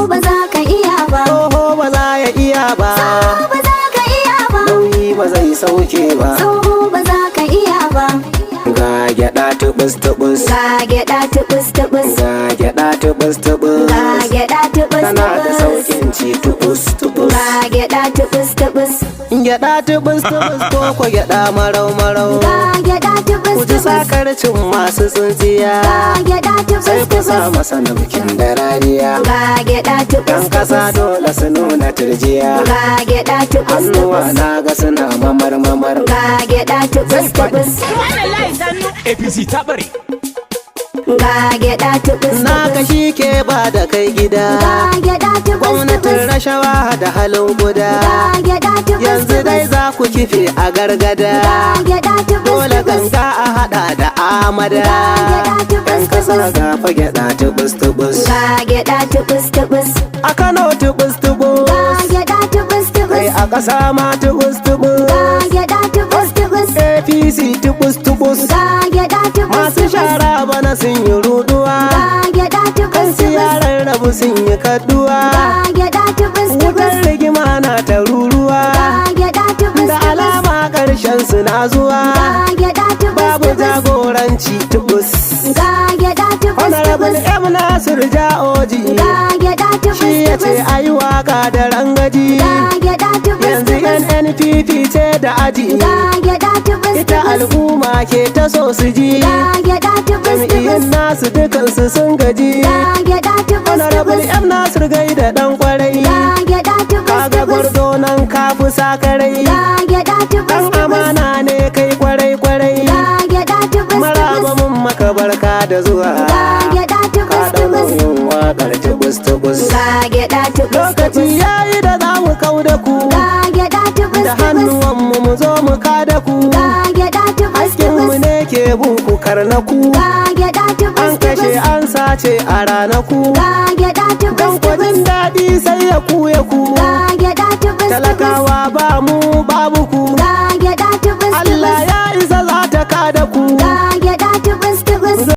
ba za ka iya ba. Tsoho ba za ya iya ba. Tsoho ba za ka iya ba. Nauyi ba zai sauke ba. Tsoho ba za ka iya ba. Ga gyaɗa tubus tubus. Ga gyaɗa tubus tubus. Ga gyaɗa tubus tubus. Ga gyaɗa tubus Tana da tubus. saukin ci tubus tubus. Ga gyaɗa tubus tubus. Gyaɗa tubus tubus ko ko gyaɗa marau marau. Ga gyaɗa tubus Ku ji tubus. sakarcin masu tsintsiya. Ga gyaɗa tubus Sai ku sa tubus. masa naukin da rariya. Ga gyaɗa tubus Yan kasa tubus. dole su nuna turjiya. Ga gyaɗa tubus Hannuwa tubus. na ga suna mamar mamar. Ga gyaɗa tubus tubus. APC ta bare. Ga gyaɗa tubus Na tubus. ga shi ke ba da kai gida. Ga gyaɗa tubus Gwamnatin tubus. rashawa da halin guda. Ga gyaɗa tubus Yanzu dai tubus. za ku kife a gargada. Ga gyaɗa tubus Dole tubus. ganga a hada da amada. Ga gyaɗa tubus Yan kasa tubus. gafa gyaɗa tubus tubus. Ga gyaɗa tubus tubus. A Kano tubus Ga tubus. gyaɗa tubus Kai tubus. a ƙasa ma tubus tubus. Ga gyaɗa tubus tubus. APC tubus tubus. Ga gyaɗa tubus Masu tubus. shara bana sun yi ruduwa. Ga gyaɗa tubus Kansu tubus. yaran rabu sun yi kaduwa. Ga gyaɗa tubus Wutar tubus. rigima na ta ruruwa. Ga gyaɗa tubus Da tubus. alama ƙarshen su na zuwa. Ga gyaɗa tubus Babu tubus. jagoranci tubus. Ga gyaɗa tubus Honorable tubus. M Nasir Ja'oji. Ga gyaɗa tubus Shi ya ce tubus. ayi waka da rangaji. Ga gyaɗa tubus Yanzu tubus. NNPP ce da aji. Ga gyaɗa tubus Ita tubus. al'umma ke ta so su ji. Ga gyaɗa tubus Jam'iyyun tubus. nasu dukansu sun gaji. Ga gyaɗa tubus Honorable tubus. M Nasir gaida dan kwarai. Ga gyaɗa tubus Kaga tubus. gwardo nan kafi sakarai. Ga gyaɗa tubus Dan tubus. amana ne kai kwarai kwarai. Ga gyaɗa tubus Maraba tubus. mun maka barka da zuwa. Ga gyaɗa Ka tubus ɗau tubus. nauyin waƙar tubus tubus. Ga gyaɗa tubus Lokaci tubus. yayi da za mu kau da ku. Ga gyaɗa tubus Da tubus. hannuwanmu mu zo mu kada ku. Ga gyaɗa tubus Hakkinmu tubus. ne ke buku karnaku. Ga gyaɗa tubus An kashe tubus. an sace a ranaku. Ga gyaɗa Dan tubus kwadin tubus. daɗi sai ya ku ya ku. Ga gyaɗa tubus tubus. Talakawa ba mu babu ku. Ga